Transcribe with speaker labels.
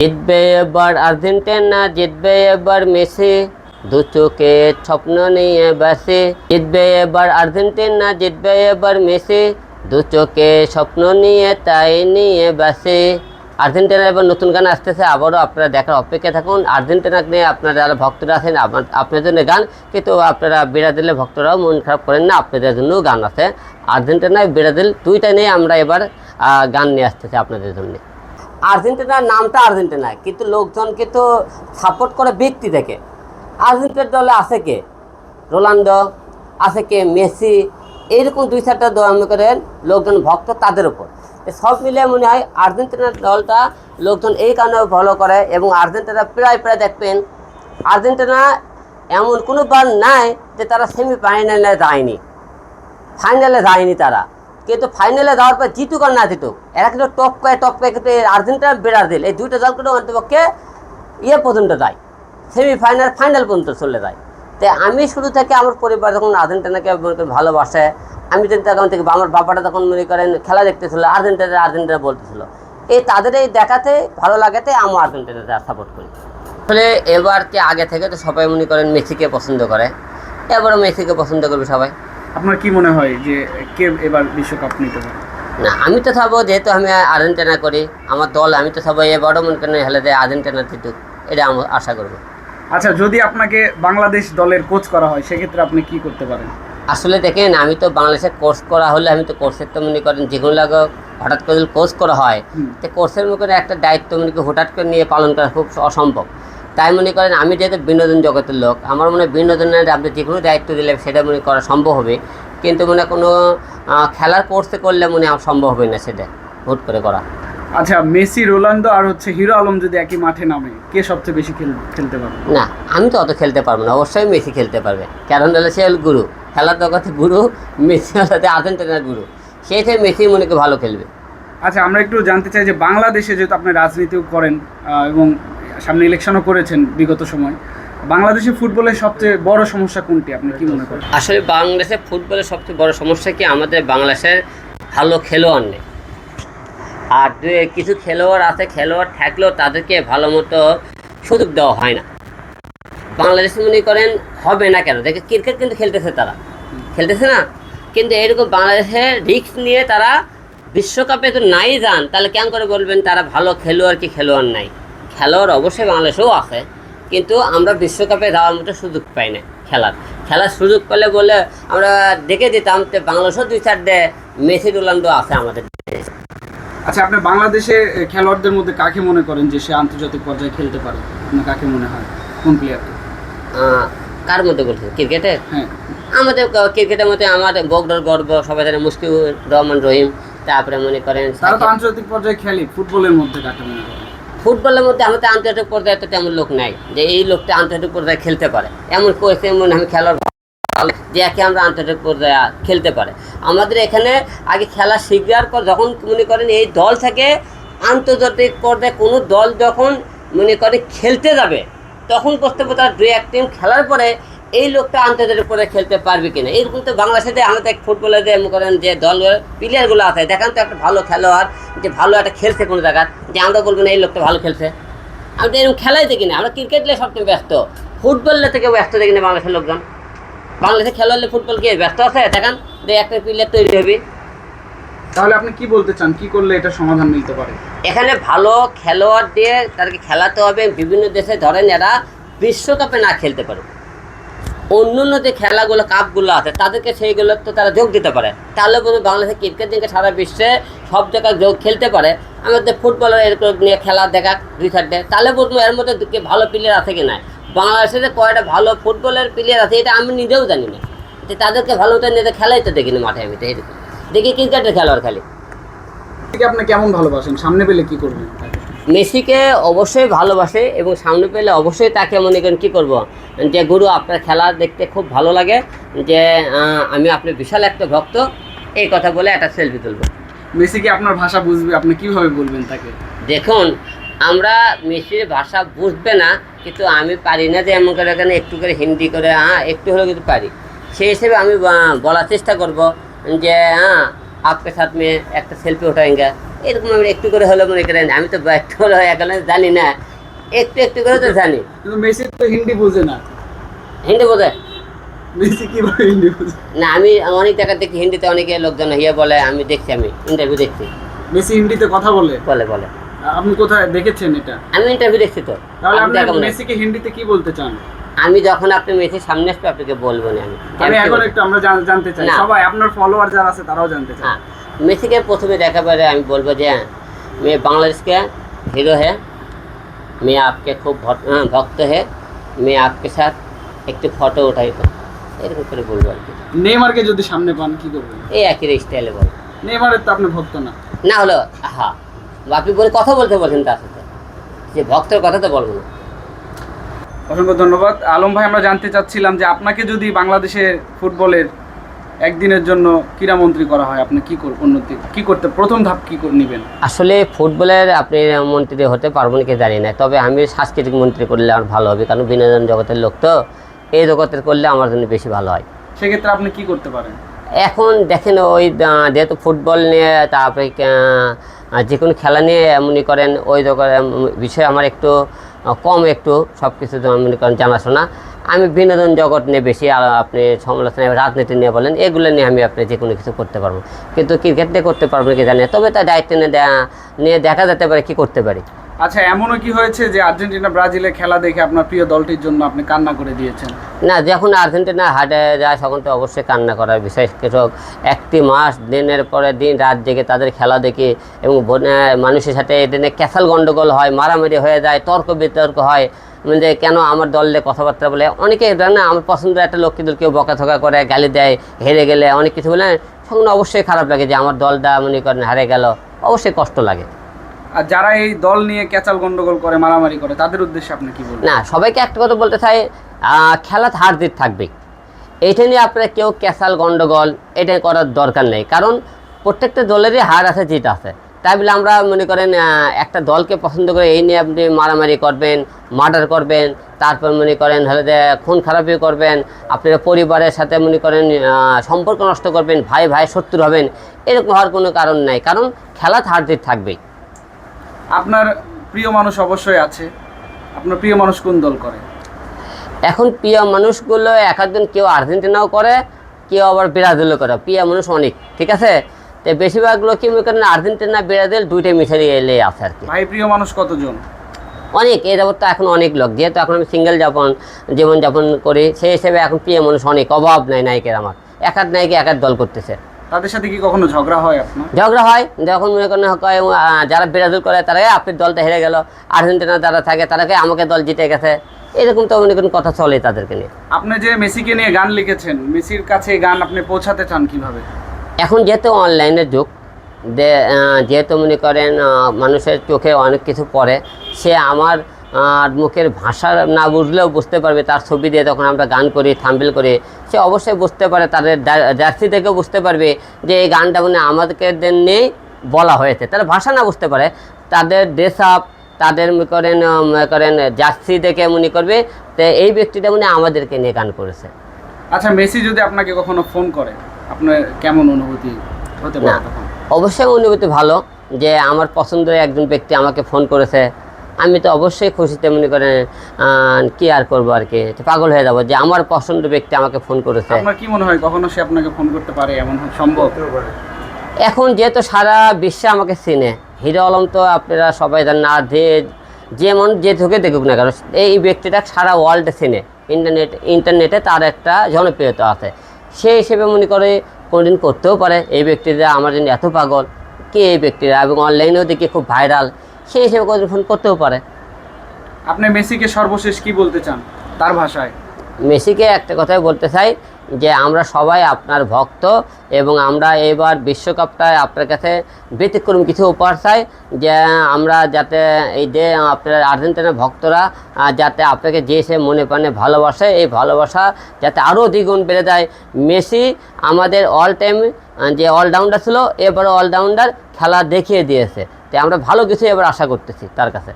Speaker 1: জিতবে এবার আর্জেন্টিনা, জিতবে এবার মেসি, দু চোখে স্বপ্ন নিয়ে বাসে। জিতবে এবার আর্জেন্টিনা, জিতবে এবার মেসি, দু চোখে স্বপ্ন নিয়ে তাই নিয়ে বাসে। আর্জেন্টিনার এবার নতুন গান আসতেছে, আবারও আপনারা দেখার অপেক্ষা থাকুন। আর্জেন্টিনাকে নিয়ে আপনারা যারা ভক্তরা আছেন আপনাদের জন্য গান, কিন্তু আপনারা ব্রাজিলের ভক্তরাও মন খারাপ করেন না, আপনাদের জন্যও গান আছে। আর্জেন্টিনা ব্রাজিল দুইটা নিয়ে আমরা এবার গান নিয়ে আসতেছি আপনাদের জন্য। আর্জেন্টিনার নামটা আর্জেন্টিনা, কিন্তু লোকজন কিন্তু সাপোর্ট করে ব্যক্তি থেকে। আর্জেন্টিনার দলে আছে কে? রোনালদো, আছে কে মেসি, এইরকম দুই চারটা দল মনে করেন লোকজন ভক্ত তাদের উপর। সব মিলিয়ে মনে হয় আর্জেন্টিনার দলটা লোকজন এই কারণে ফলো করে। এবং আর্জেন্টিনা প্রায় দেখবেন আর্জেন্টিনা এমন কোনো বার নাই যে তারা সেমিফাইনালে যায়নি, ফাইনালে যায়নি তারা। কিন্তু ফাইনালে যাওয়ার পর জিতুক আর না জিতুক, এরা কিন্তু টপ করে কিন্তু আর্জেন্টিনা ব্রাজিল এই দুইটা দল কিন্তু অন্তপক্ষে পর্যন্ত যায়, ফাইনাল পর্যন্ত চলে যায়। তো আমি শুরু থেকে আমার পরিবার যখন আর্জেন্টিনাকে ভালোবাসে, আমি তখন থেকে আমার বাবাটা তখন মনে করেন খেলা দেখতেছিল, আর্জেন্টিনা বলতেছিল, তাদের এই দেখাতে ভালো লাগাতে আমি আর্জেন্টিনাতে সাপোর্ট করি। আসলে এবার কি আগে থেকে তো সবাই মনে করেন মেসিকে পছন্দ করে, এবারও মেসিকে পছন্দ করবে সবাই।
Speaker 2: আপনার কি মনে হয় যে কে এবার বিশ্বকাপ নিতে পারে?
Speaker 1: না, আমি তো চাবো, যেহেতু আমি আর্জেন্টিনা করি, আমার দল, আমি তো চাবো এবারও মনে করেন হেলে দেয় আর্জেন্টিনা জিতুক, এটা আমি আশা করবো।
Speaker 2: আচ্ছা, যদি আপনাকে বাংলাদেশ দলের কোচ করা হয় সেক্ষেত্রে আপনি কি করতে পারেন?
Speaker 1: আসলে দেখেন, আমি তো বাংলাদেশে কোর্স করা হলে আমি তো কোর্সের তো মনে করেন যেগুলো লাগে হঠাৎ করে কোর্স করা হয়, তো কোর্সের মনে করেন একটা দায়িত্ব মনে করি হঠাৎ করে নিয়ে পালন করা খুব অসম্ভব। তাই মনে করেন আমি যেহেতু বিনোদন জগতের লোক, আমার মনে হয় বিনোদনের আপনি যে কোনো দায়িত্ব দিলে সেটা মনে করা সম্ভব হবে, কিন্তু মনে কোনো খেলার কোর্সে করলে মনে আমার সম্ভব হবে না সেটা হুট করে করা।
Speaker 2: আচ্ছা, মেসি, রোনালদো আর হিরো আলম যদি একই মাঠে নামে, কে সবচেয়ে বেশি খেলতে পারবে?
Speaker 1: না, আমি তো অত খেলতে পারবো না, অবশ্যই মেসি খেলতে পারবে, কারণ হলে সে গুরু, খেলার জগতে গুরু, মেসি হচ্ছে আর্জেন্টিনার গুরু, সেই থেকে মেসি মনে করে ভালো খেলবে।
Speaker 2: আচ্ছা, আমরা একটু জানতে চাই যে বাংলাদেশে যেহেতু আপনি রাজনীতিও করেন এবং সামনে ইলেকশনও করেছেন বিগত সময়, বাংলাদেশে ফুটবলের সবচেয়ে বড় সমস্যা কোনটি আপনি কি মনে করেন?
Speaker 1: আসলে বাংলাদেশে ফুটবলের সবচেয়ে বড় সমস্যা কি, আমাদের বাংলাদেশের ভালো খেলোয়াড় নেই। আর কিছু খেলোয়াড় আছে, খেলোয়াড় থাকলেও তাদেরকে ভালো মতো সুযোগ দেওয়া হয় না। বাংলাদেশে মনে করেন হবে না কেন, দেখে ক্রিকেট কিন্তু খেলতেছে, তারা খেলতেছে না, কিন্তু এরকম বাংলাদেশের রিস্ক নিয়ে তারা বিশ্বকাপে তো নাই যান, তাহলে কেমন করে বলবেন তারা ভালো খেলোয়াড় কি খেলোয়াড় নাই? খেলোয়াড় অবশ্যই বাংলাদেশেও আছে, কিন্তু আমরা বিশ্বকাপে যাওয়ার মতো সুযোগ পাই না। খেলার সুযোগ পেলে বলে আমরা দেখে দিতাম, তো বাংলাদেশেও দুই চারটে মেসি, রোনালদো আছে আমাদের।
Speaker 2: আচ্ছা, আপনি বাংলাদেশে খেলোয়াড়দের মধ্যে কাকে মনে করেন যে সে আন্তর্জাতিক পর্যায়ে খেলতে পারে? আপনার কাকে মনে হয়, কোন প্লেয়ারকে?
Speaker 1: কার মধ্যে বলছেন? ক্রিকেটে?
Speaker 2: হ্যাঁ,
Speaker 1: আমাদের ক্রিকেটের মধ্যে আমাদের বগডর গর্ব, সবাই জানে মুশফিকুর রহমান রহিম, তারপরে মনে করেন
Speaker 2: তারা তো আন্তর্জাতিক পর্যায়ে খেলে। ফুটবলের মধ্যে কাকে মনে করেন?
Speaker 1: ফুটবলের মধ্যে আমাদের আন্তর্জাতিক পর্যায়ে তো তেমন লোক নাই যে এই লোকটা আন্তর্জাতিক পর্যায়ে খেলতে পারে, এমন কোচ মনে আমি খেলার যে একে আমরা আন্তর্জাতিক পর্যায়ে খেলতে পারে। আমাদের এখানে আগে খেলা শিখার পর যখন মনে করেন এই দল থেকে আন্তর্জাতিক পর্যায়ে কোনো দল যখন মনে করে খেলতে যাবে, তখন বুঝতে পারবে তার 2-1 টিম খেলার পরে এই লোকটা আন্তর্জাতিক পর্যায়ে খেলতে পারবে কিনা। এরকম তো বাংলাদেশে আমাদের ফুটবলের যে মনে করেন যে দল প্লেয়ারগুলো আছে, দেখান তো একটা ভালো খেলোয়াড় যে ভালো একটা খেলছে কোনো জায়গায়, যে আমরা বলবো না এই লোকটা ভালো খেলছে। আমি তো এরকম খেলাই দেখি না, আমরা ক্রিকেট নিয়ে সবচেয়ে ব্যস্ত, ফুটবলের থেকে ব্যস্ত দেখি না বাংলাদেশের লোকজন। বাংলাদেশে খেলোয়াড় ফুটবল কি ব্যস্ত আছে? দেখান যে একটা প্লেয়ার তৈরি হবে।
Speaker 2: তাহলে আপনি কি বলতে চান, কি করলে এটা সমাধান মিলতে পারে?
Speaker 1: এখানে ভালো খেলোয়াড় দিয়ে তাদেরকে খেলাতে হবে। বিভিন্ন দেশে ধরেন এরা বিশ্বকাপে না খেলতে পারে, অন্য অন্য যে খেলাগুলো কাপগুলো আছে তাদেরকে সেইগুলো তো তারা যোগ দিতে পারে, তাহলে বলুন বাংলাদেশের ক্রিকেট দিনকে সারা বিশ্বে সব জায়গায় যোগ খেলতে পারে। আমাদের ফুটবলার এরকম নিয়ে খেলা দেখা 2-4টে, তাহলে বলবো এর মধ্যে ভালো প্লেয়ার আছে কি না। বাংলাদেশে যে কয়টা ভালো ফুটবলের প্লেয়ার আছে এটা আমি নিজেও জানি না, যে তাদেরকে ভালো মতো নিয়ে খেলাই তো দেখিনি মাঠে। আমি তো এরকম দেখি ক্রিকেটের খেলোয়াড় খালি।
Speaker 2: আপনি কেমন ভালোবাসেন? সামনে পেলে কি করবেন?
Speaker 1: মেসিকে অবশ্যই ভালোবাসে এবং সামনে পেলে অবশ্যই তাকে মনে করেন কী করবো, যে গুরু আপনার খেলা দেখতে খুব ভালো লাগে, যে আমি আপনার বিশাল একটা ভক্ত, এই কথা বলে একটা সেলফি তুলব।
Speaker 2: মেসি কি আপনার ভাষা বুঝবে? আপনি কিভাবে বলবেন তাকে?
Speaker 1: দেখুন, আমরা মেসির ভাষা বুঝবে না, কিন্তু আমি পারি না যে এমন করে এখানে একটু করে হিন্দি করে একটু হলেও কিন্তু পারি। সেই হিসেবে আমি বলার চেষ্টা করব যে आपके साथ में একটা সেলফি উঠাएंगे। এরকম আমি একটু করে হলো মনে করেন, আমি তো একটু করে এখন জানি না, একটু একটু করে তো জানি।
Speaker 2: কিন্তু মেসি তো হিন্দি বোঝে না।
Speaker 1: হিন্দি বোঝে
Speaker 2: মেসি কিভাবে হিন্দি বোঝে?
Speaker 1: না, আমি অনেক জায়গা দেখি হিন্দিতে অনেকে লোকজন ইয়ে বলে, আমি দেখছি, আমি ইন্টারভিউ দেখছি,
Speaker 2: মেসি হিন্দিতে কথা বলে?
Speaker 1: বলে বলে।
Speaker 2: আপনি কোথায় দেখেছেন এটা?
Speaker 1: আমি ইন্টারভিউ দেখছি তো।
Speaker 2: তাহলে
Speaker 1: আমি
Speaker 2: আপনি
Speaker 1: দেখা মনে হয়।
Speaker 2: মেসিকে হিন্দিতে কি বলতে চান?
Speaker 1: আমি যখন আপনি মেসির সামনে আসবে আপনাকে বলবো না আমি।
Speaker 2: আমি এখন একটু আমরা জানতে চাই,
Speaker 1: না।
Speaker 2: সবাই আপনার ফলোয়ার যারা আছে তারাও জানতে চায়।
Speaker 1: हाँ, मेसी के प्रथम देखा पहले আমি বলবো যে मैं बांग्लादेश के हीरो है, मैं आपके खूब भक्त है, मैं आपके साथ एक फोटो उठाई तो এরকম করে বলবো আর কি।
Speaker 2: নেইমারকে যদি সামনে পান কি করবেন?
Speaker 1: এই একই স্টাইলে বল।
Speaker 2: নেইমারের তো আপনি ভক্ত না।
Speaker 1: না হলো হ্যাঁ, আপনি বলে কথা বলতে বলছেন তার সাথে, যে ভক্তের কথা তো বলবো না।
Speaker 2: অসংখ্য ধন্যবাদ আলম ভাই। আমরা জানতে চাচ্ছিলাম যে আপনাকে যদি বাংলাদেশের ফুটবলের একদিনের জন্য ক্রীড়ামন্ত্রী করা হয়, আপনি কি উন্নতি কি করতে প্রথম ধাপ কি নেবেন?
Speaker 1: আসলে ফুটবলের আপনি মন্ত্রী হতে পারবেন কি জানি না, তবে আমি সাংস্কৃতিক মন্ত্রী করলে আমার ভালো হবে, কারণ বিনোদন জগতের লোক তো, এই জগতের করলে আমার জন্য বেশি ভালো হয়।
Speaker 2: সেক্ষেত্রে আপনি কি করতে পারেন?
Speaker 1: এখন দেখেন ওই যেহেতু ফুটবল নিয়ে, তারপরে যে কোনো খেলা নিয়ে মনে করেন ওই বিষয়ে আমার একটু কম, একটু সব কিছু মনে করেন জানাশোনা। আমি বিনোদন জগৎ নিয়ে বেশি, আপনি সমালোচনা রাজনীতি নিয়ে বলেন, এগুলো নিয়ে আমি আপনি যে কোনো কিছু করতে পারবো, কিন্তু ক্রিকেট নিয়ে করতে পারবো কি জানি না, তবে তার দায়িত্ব নিয়ে দেখা যেতে পারে কি করতে পারি।
Speaker 2: আচ্ছা, এমনও কি হয়েছে যে আর্জেন্টিনা ব্রাজিলের খেলা দেখে আপনার প্রিয় দলটির জন্য আপনি কান্না করে দিয়েছেন?
Speaker 1: না, যখন আর্জেন্টিনা হারে যায় তখন তো অবশ্যই কান্না করার বিষয়। কৃষক একটি মাস দিনের পরে দিন রাত জেগে তাদের খেলা দেখি, এবং মানুষের সাথে এদিনে ক্যাসাল গন্ডগোল হয়, মারামারি হয়ে যায়, তর্ক বিতর্ক হয়, মানে কেন আমার দলে কথাবার্তা বলে, অনেকে না আমার পছন্দের একটা লোককে কেউ বকাথকা করে, গালি দেয়, হেরে গেলে অনেক কিছু বলে, তখন অবশ্যই খারাপ লাগে যে আমার দলটা মনে করেন হারে গেল, অবশ্যই কষ্ট লাগে।
Speaker 2: আর যারা এই দল নিয়ে ক্যাচাল গন্ডগোল করে, মারামারি করে, তাদের উদ্দেশ্যে আপনি কি বলবেন?
Speaker 1: না, সবাইকে একটা কথা বলতে চাই, খেলাতে হার জিত থাকবে, এটা নিয়ে আপনারা কেউ ক্যাসাল গন্ডগোল এটা করার দরকার নেই, কারণ প্রত্যেকটা দলেরই হার আছে, জিত আছে। তাই বলে আমরা মনে করেন একটা দলকে পছন্দ করে এই নিয়ে আপনি মারামারি করবেন, মার্ডার করবেন, তারপর মনে করেন হলে যে খুন খারাপি করবেন, আপনার পরিবারের সাথে মনে করেন সম্পর্ক নষ্ট করবেন, ভাই ভাই শত্রু হবেন, এরকম হওয়ার কোনো কারণ নাই, কারণ খেলাতে হার জিত থাকবেই।
Speaker 2: আপনার প্রিয় মানুষ অবশ্যই আছে, আপনার প্রিয় মানুষ কোন দল করে?
Speaker 1: এখন প্রিয় মানুষগুলো এক একজন, কেউ আর্জেন্টিনাও করে, কেউ আবার ব্রাজিলও করে, প্রিয় মানুষ অনেক, ঠিক আছে। তো বেশিরভাগগুলো কি মনে করেন আর্জেন্টিনা ব্রাজিল দুইটাই মিশালি এলে আছে আর কি।
Speaker 2: ভাই প্রিয় মানুষ কতজন?
Speaker 1: অনেক, এই যাবত তো এখন অনেক লোক, যেহেতু এখন আমি সিঙ্গেল জীবনযাপন করি, সেই হিসেবে এখন প্রিয় মানুষ অনেক, অভাব নাই নায়িকের আমার, এক আধ নায়িকা এক আধ দল করতেছে।
Speaker 2: তাদের সাথে কি কখনো ঝগড়া হয় আপনার?
Speaker 1: ঝগড়া হয় যখন মনে করেন যারা ব্রাজিল করে তারা আপনার দলটা হেরে গেল, আর্জেন্টিনা যারা থাকে তারাকে আমাকে দল জিতে গেছে, এরকম তো মনে করেন কথা চলে তাদেরকে নিয়ে।
Speaker 2: আপনি যে মেসিকে নিয়ে গান লিখেছেন, মেসির কাছে গান আপনি পৌঁছাতে চান কিভাবে?
Speaker 1: এখন যেহেতু অনলাইনের যুগ, যেহেতু মনে করেন মানুষের চোখে অনেক কিছু পড়ে, সে আমার মুখের ভাষা না বুঝলেও বুঝতে পারবে, তার ছবি দিয়ে তখন আমরা গান করি, থাম্বনেল করি, সে অবশ্যই বুঝতে পারে, তাদের জার্সি থেকেও বুঝতে পারবে যে এই গানটা মানে আমাদেরকে নিয়েই বলা হয়েছে। তারা ভাষা না বুঝতে পারে, তাদের ড্রেস আপ, তাদের মনে করেন জার্সি দেখে মনে করবে তো এই ব্যক্তিটা মানে আমাদেরকে নিয়ে গান করেছে।
Speaker 2: আচ্ছা, মেসি যদি আপনাকে কখনো ফোন করে, আপনার কেমন অনুভূতি হতে পারে তখন?
Speaker 1: অবশ্যই অনুভূতি ভালো, যে আমার পছন্দের একজন ব্যক্তি আমাকে ফোন করেছে, আমি তো অবশ্যই খুশিতে মনে করেন কি আর করবো আর কি, পাগল হয়ে যাবো যে আমার পছন্দের ব্যক্তি আমাকে ফোন করেছে।
Speaker 2: আপনার কি মনে হয় কখনো সে আপনাকে ফোন করতে পারে, এমন সম্ভব?
Speaker 1: এখন যেহেতু সারা বিশ্বে আমাকে চিনে, হিরো আলম তো আপনারা সবাই জানেন, আর যেমন যে চোখে দেখুক না কেন এই ব্যক্তিটা সারা ওয়ার্ল্ডে চিনে, ইন্টারনেটে তার একটা জনপ্রিয়তা আছে, সেই হিসেবে মনে করে কোনোদিন করতেও পারে এই ব্যক্তিরা আমার জন্য এত পাগল, কে এই ব্যক্তিরা, এবং অনলাইনেও দেখি খুব ভাইরাল, সেই হিসেবে কোনোদিন ফোন করতেও পারে।
Speaker 2: আপনি মেসিকে সর্বশেষ কি বলতে চান তার ভাষায়?
Speaker 1: মেসিকে একটা কথাই বলতে চাই যে আমরা সবাই আপনার ভক্ত, এবং আমরা এবার বিশ্বকাপটায় আপনার কাছে ব্যতিক্রম কিছু উপহার চাই, যে আমরা যাতে এই যে আপনার আর্জেন্টিনার ভক্তরা যাতে আপনাকে যে সে মনে প্রাণে ভালোবাসে, এই ভালোবাসা যাতে আরও দ্বিগুণ বেড়ে যায়। মেসি আমাদের অল টাইম যে অলরাউন্ডার ছিল, এবারও অলরাউন্ডার খেলা দেখিয়ে দিয়েছে, তাই আমরা ভালো কিছু এবার আশা করতেছি তার কাছে।